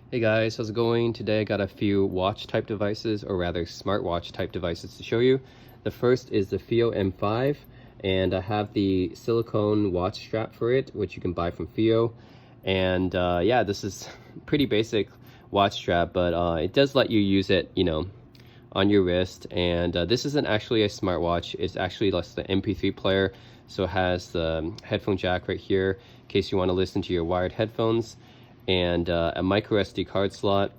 Hey guys, how's it going? Today I got a few watch type devices, or rather smartwatch type devices to show you. The first is the FiiO M5, and I have the silicone watch strap for it, which you can buy from FiiO. And yeah, this is pretty basic watch strap, but it does let you use it, on your wrist. And this isn't actually a smartwatch, it's actually just the MP3 player. So it has the headphone jack right here in case you want to listen to your wired headphones, and a micro SD card slot,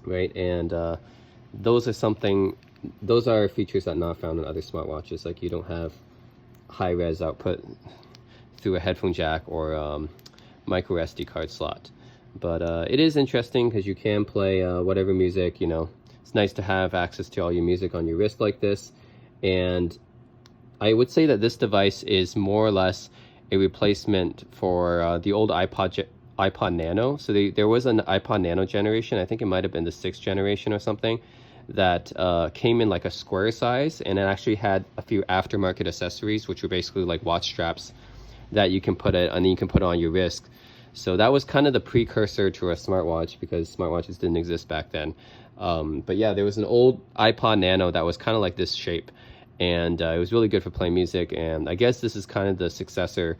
right? And those are features that are not found in other smartwatches. Like, you don't have high res output through a headphone jack or micro SD card slot. But it is interesting because you can play whatever music. It's nice to have access to all your music on your wrist like this. And I would say that this device is more or less a replacement for the old iPod Nano. So there was an iPod Nano generation, I think it might have been the 6th generation or something, that came in like a square size, and it actually had a few aftermarket accessories, which were basically like watch straps that you can put it, and then you can put it on your wrist. So that was kind of the precursor to a smartwatch, because smartwatches didn't exist back then. But yeah, there was an old iPod Nano that was kind of like this shape, and it was really good for playing music. And I guess this is kind of the successor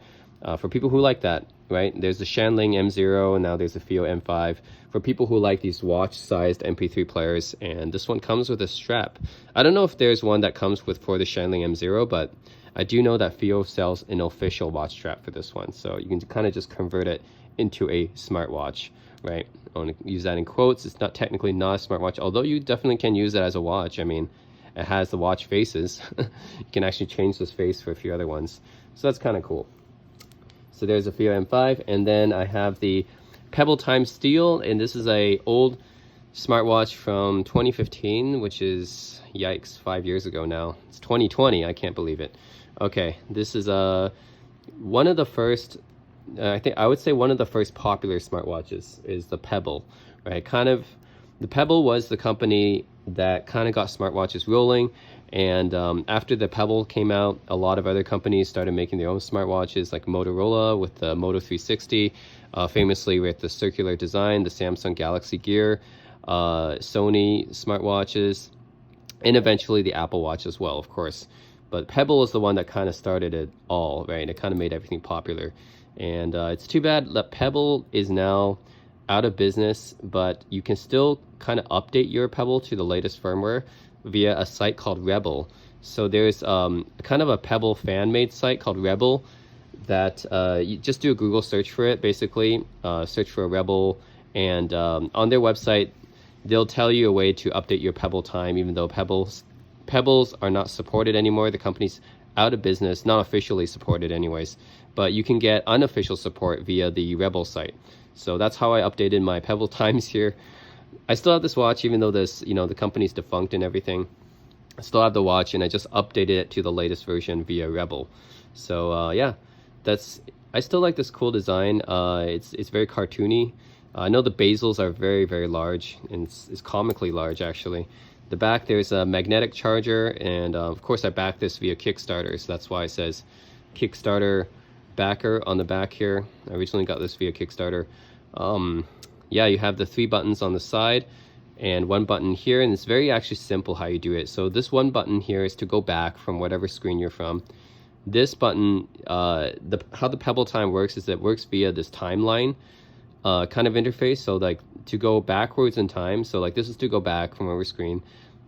for people who like that, right? There's the Shanling M0, and now there's the FiiO M5 for people who like these watch-sized MP3 players. And this one comes with a strap. I don't know if there's one that comes with for the Shanling M0, but I do know that FiiO sells an official watch strap for this one, so you can kind of just convert it into a smartwatch, right? I want to use that in quotes. It's not technically not a smartwatch, although you definitely can use it as a watch. I mean, it has the watch faces. You can actually change this face for a few other ones, so that's kind of cool. So there's a FiiO M5, and then I have the Pebble Time Steel, and this is a old smartwatch from 2015, which is, yikes, 5 years ago now. It's 2020, I can't believe it. Okay, this is one of the first, I would say one of the first popular smartwatches is the Pebble, right? The Pebble was the company that kind of got smartwatches rolling, and after the Pebble came out, a lot of other companies started making their own smartwatches, like Motorola with the Moto 360, famously with the circular design, the Samsung Galaxy Gear, Sony smartwatches, and eventually the Apple Watch as well, of course. But Pebble is the one that kind of started it all, right? It kind of made everything popular. And it's too bad that Pebble is now out of business, but you can still kind of update your Pebble to the latest firmware via a site called Rebel. So there's kind of a Pebble fan-made site called Rebel that you just do a Google search for it, basically. Search for a Rebel, and on their website, they'll tell you a way to update your Pebble time, even though Pebbles are not supported anymore. The company's out of business, not officially supported anyways, but you can get unofficial support via the Rebel site. So that's how I updated my Pebble times here. I still have this watch, even though the company's defunct and everything. I still have the watch, and I just updated it to the latest version via Rebel. So yeah, I still like this cool design. It's very cartoony. I know the bezels are very, very large, and it's comically large, actually. The back, there's a magnetic charger, and of course I backed this via Kickstarter, so that's why it says Kickstarter backer on the back here. I originally got this via Kickstarter. Yeah, you have the 3 buttons on the side and 1 button here, and it's very actually simple how you do it. So this 1 button here is to go back from whatever screen you're from. This button, how the Pebble Time works is it works via this timeline kind of interface. So like to go backwards in time, so like this is to go back from whatever screen.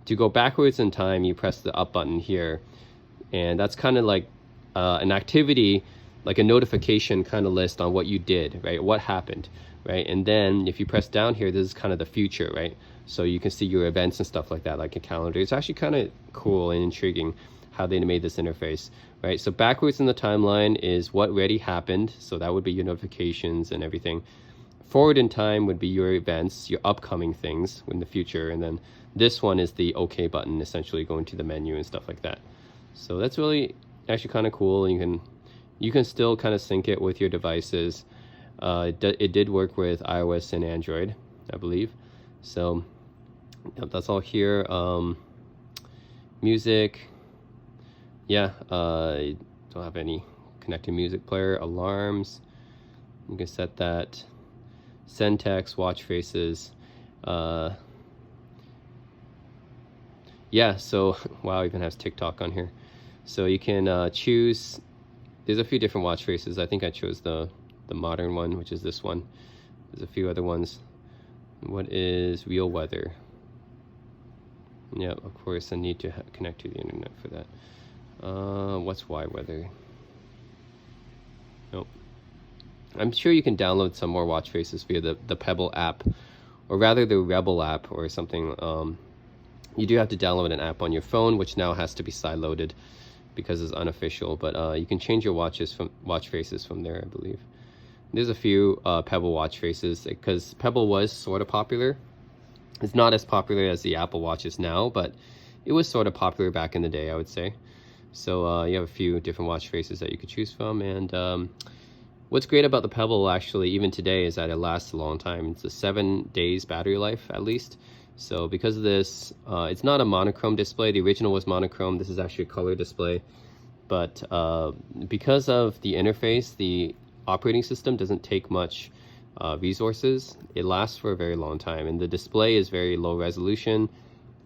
To go backwards in time, you press the up button here, and that's kind of like an activity, like a notification kind of list on what you did, right? What happened, right? And then if you press down here, this is kind of the future, right? So you can see your events and stuff like that, like a calendar. It's actually kind of cool and intriguing how they made this interface, right? So backwards in the timeline is what already happened, so that would be your notifications and everything. Forward in time would be your events, your upcoming things in the future, and then this one is the OK button, essentially going to the menu and stuff like that. So that's really actually kind of cool. You can still kind of sync it with your devices. It did work with iOS and Android, I believe. So yep, that's all here. Music, yeah, I don't have any connected music player. Alarms, you can set that send text, watch faces. Yeah, so wow, even has TikTok on here. So you can choose. There's a few different watch faces. I think I chose the modern one, which is this one. There's a few other ones. What is real weather? Yeah, of course I need to connect to the internet for that. What's Y weather? Nope. I'm sure you can download some more watch faces via the Pebble app, or rather the Rebel app or something. You do have to download an app on your phone, which now has to be sideloaded because it's unofficial. But you can change your watch faces from there, I believe. There's a few Pebble watch faces because Pebble was sort of popular. It's not as popular as the Apple Watch is now, but it was sort of popular back in the day, I would say. So you have a few different watch faces that you could choose from. And what's great about the Pebble, actually, even today, is that it lasts a long time. It's a 7 days battery life, at least. So because of this, it's not a monochrome display. The original was monochrome. This is actually a color display. But because of the interface, the operating system doesn't take much resources. It lasts for a very long time, and the display is very low resolution,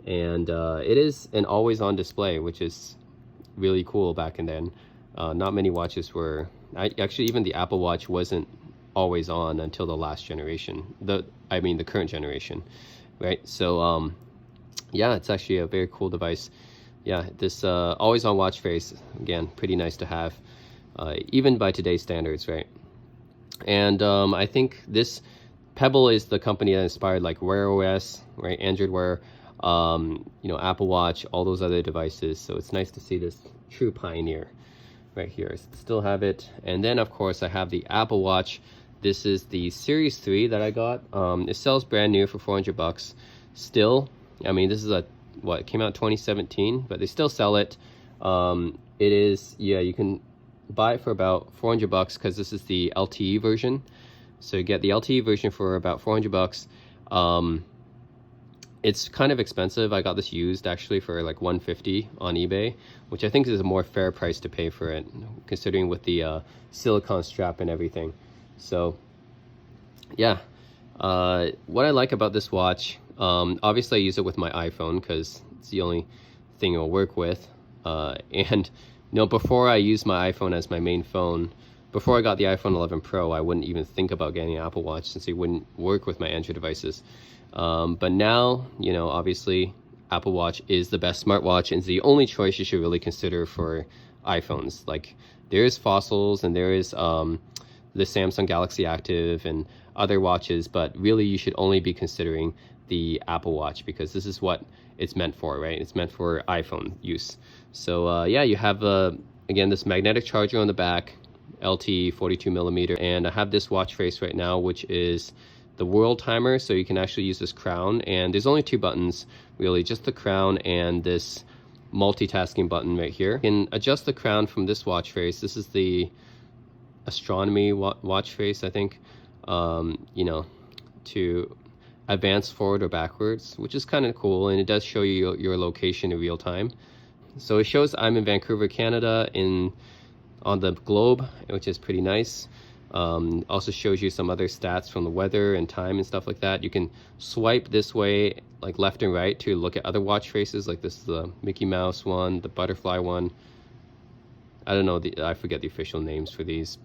and it is an always-on display, which is really cool back in then. Not many watches were. Actually, even the Apple Watch wasn't always on until the last generation. The current generation, right? So yeah, it's actually a very cool device. Yeah, this always-on watch face, again, pretty nice to have, even by today's standards, right? And I think this Pebble is the company that inspired like Wear OS, right? Android Wear, you know, Apple Watch, all those other devices. So it's nice to see this true pioneer right here. I still have it. And then of course I have the Apple Watch. This is the Series 3 that I got. It sells brand new for $400 still. I mean, this is it came out 2017, but they still sell it. It is, yeah, you can buy it for about $400 because this is the LTE version. So you get the LTE version for about $400. It's kind of expensive. I got this used actually for like $150 on eBay, which I think is a more fair price to pay for it, considering with the silicone strap and everything. So yeah, what I like about this watch, obviously I use it with my iPhone because it's the only thing it'll work with. And you know, before I used my iPhone as my main phone, before I got the iPhone 11 Pro, I wouldn't even think about getting an Apple Watch since it wouldn't work with my Android devices. But now, you know, obviously Apple Watch is the best smartwatch and it's the only choice you should really consider for iPhones. Like there is Fossils and there is the Samsung Galaxy Active and other watches, but really you should only be considering the Apple Watch because this is what it's meant for, right? It's meant for iPhone use. So yeah, you have again this magnetic charger on the back, LTE 42mm, and I have this watch face right now, which is the world timer, so you can actually use this crown, and there's only 2 buttons really, just the crown and this multitasking button right here. You can adjust the crown from this watch face. This is the astronomy watch face, I think, you know, to advance forward or backwards, which is kind of cool, and it does show you your location in real time. So it shows I'm in Vancouver, Canada, on the globe, which is pretty nice. Also shows you some other stats from the weather and time and stuff like that. You can swipe this way, like left and right, to look at other watch faces. Like this is the Mickey Mouse one, the butterfly one. I don't know, I forget the official names for these,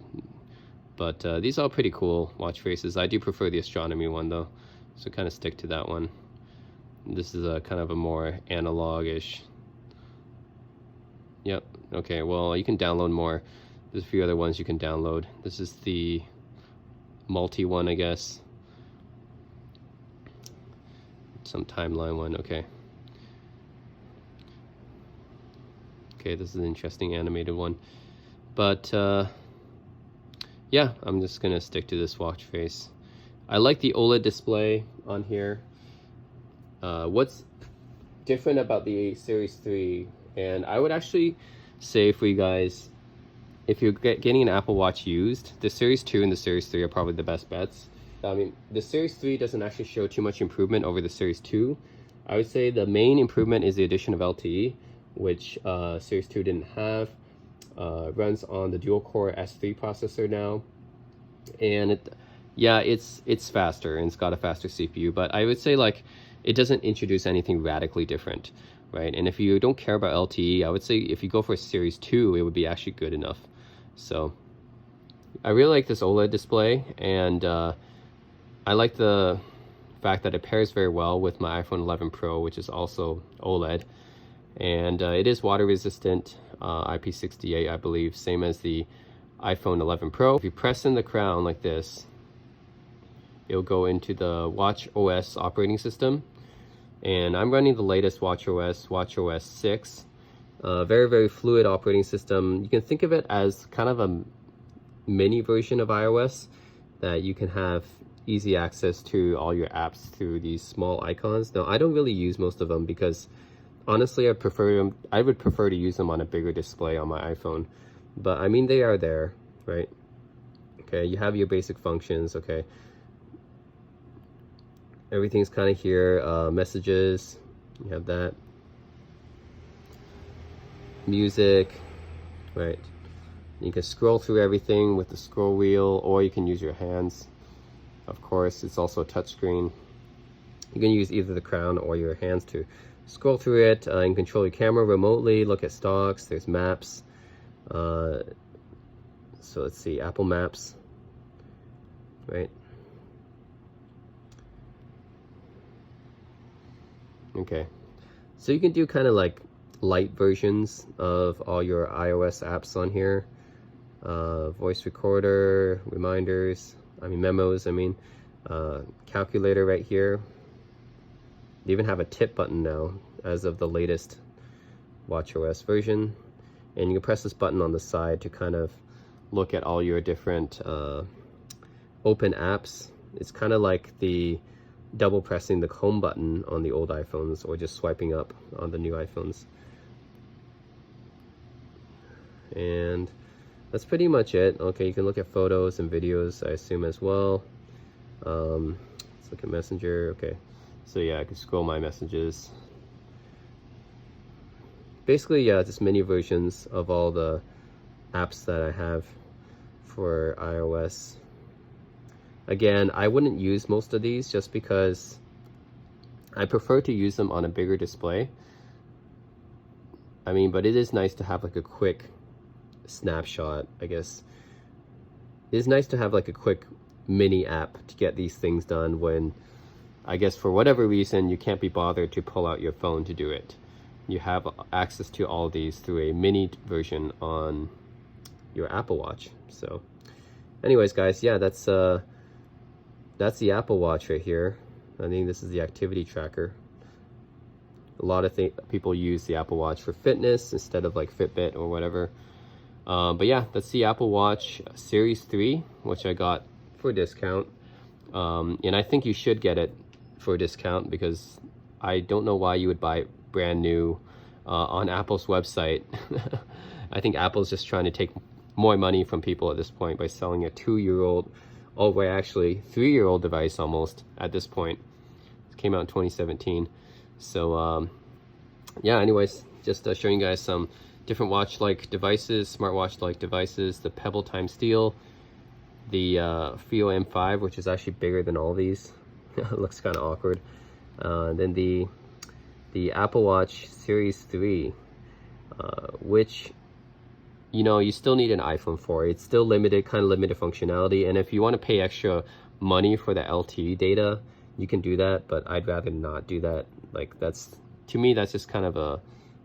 but these are all pretty cool watch faces. I do prefer the astronomy one though, so kind of stick to that one. This is a kind of a more analog-ish. Yep, okay, well, you can download more. There's a few other ones you can download. This is the multi one, I guess. Some timeline one, okay. Okay, this is an interesting animated one. But yeah, I'm just gonna stick to this watch face. I like the OLED display on here. What's different about the Series 3, and I would actually say for you guys, if you're getting an Apple Watch used, the Series 2 and the Series 3 are probably the best bets. I mean, the Series 3 doesn't actually show too much improvement over the Series 2. I would say the main improvement is the addition of LTE, which Series 2 didn't have. Runs on the dual-core S3 processor now. And Yeah, it's faster and it's got a faster CPU, but I would say like it doesn't introduce anything radically different, right? And if you don't care about LTE, I would say if you go for a Series 2, it would be actually good enough. So I really like this OLED display, and I like the fact that it pairs very well with my iPhone 11 Pro, which is also OLED. And it is water resistant, IP68, I believe, same as the iPhone 11 Pro. If you press in the crown like this, it'll go into the Watch OS operating system. And I'm running the latest Watch OS 6. Very, very fluid operating system. You can think of it as kind of a mini version of iOS that you can have easy access to all your apps through these small icons. Now, I don't really use most of them because honestly, I would prefer to use them on a bigger display on my iPhone. But I mean, they are there, right? Okay, you have your basic functions, okay. Everything's kind of here. Messages, you have that. Music, right? You can scroll through everything with the scroll wheel, or you can use your hands. Of course, it's also a touchscreen. You can use either the crown or your hands to scroll through it and control your camera remotely, look at stocks, there's maps. So let's see, Apple Maps, right? Okay, so you can do kind of like light versions of all your iOS apps on here. Voice recorder, reminders, memos, calculator right here. They even have a tip button now as of the latest watchOS version. And you can press this button on the side to kind of look at all your different open apps. It's kind of like the double pressing the home button on the old iPhones, or just swiping up on the new iPhones. And that's pretty much it. Okay, you can look at photos and videos, I assume, as well. Let's look at Messenger. Okay, so yeah, I can scroll my messages. Basically, yeah, just mini versions of all the apps that I have for iOS. Again, I wouldn't use most of these just because I prefer to use them on a bigger display. But it is nice to have like a quick snapshot, I guess. It is nice to have like a quick mini app to get these things done when, I guess, for whatever reason, you can't be bothered to pull out your phone to do it. You have access to all these through a mini version on your Apple Watch. So anyways, guys, yeah, that's the Apple Watch right here. I think this is the activity tracker. A lot of people use the Apple Watch for fitness instead of like Fitbit or whatever. But yeah, that's the Apple Watch Series 3, which I got for a discount. And I think you should get it for a discount because I don't know why you would buy it brand new on Apple's website. I think Apple's just trying to take more money from people at this point by selling a 2-year-old, actually 3-year-old device almost at this point. It came out in 2017. So yeah, anyways, just showing you guys some different watch-like devices, smartwatch-like devices. The Pebble Time Steel, the FiiO M5, which is actually bigger than all these. It looks kind of awkward. Then the Apple Watch Series 3, which, you still need an iPhone for. It's still limited functionality, and if you want to pay extra money for the LTE data, you can do that, but I'd rather not do that. Like, to me, that's just kind of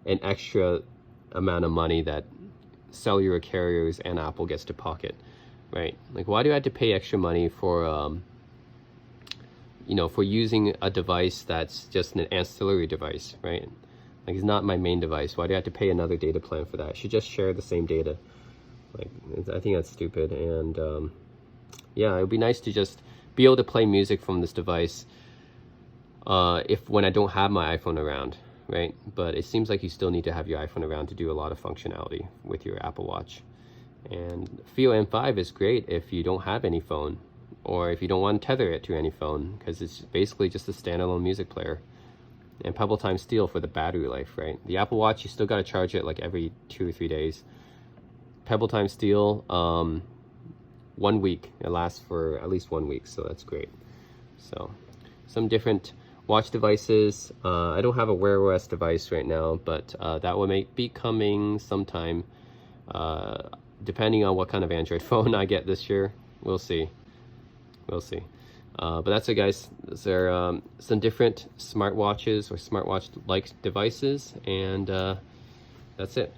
an extra amount of money that cellular carriers and Apple gets to pocket, right? Like, why do I have to pay extra money for for using a device that's just an ancillary device, right? Like, it's not my main device. Why do I have to pay another data plan for that? I should just share the same data. Like, I think that's stupid. And yeah, it would be nice to just be able to play music from this device when I don't have my iPhone around, right? But it seems like you still need to have your iPhone around to do a lot of functionality with your Apple Watch. And FiiO M5 is great if you don't have any phone, or if you don't want to tether it to any phone, because it's basically just a standalone music player. And Pebble Time Steel for the battery life, right? The Apple Watch, you still got to charge it like every 2 or 3 days. Pebble Time Steel, 1 week. It lasts for at least 1 week, so that's great. So some different watch devices. I don't have a Wear OS device right now, but that will be coming sometime, depending on what kind of Android phone I get this year. We'll see. We'll see. But that's it, guys. Those are some different smartwatches or smartwatch-like devices, and that's it.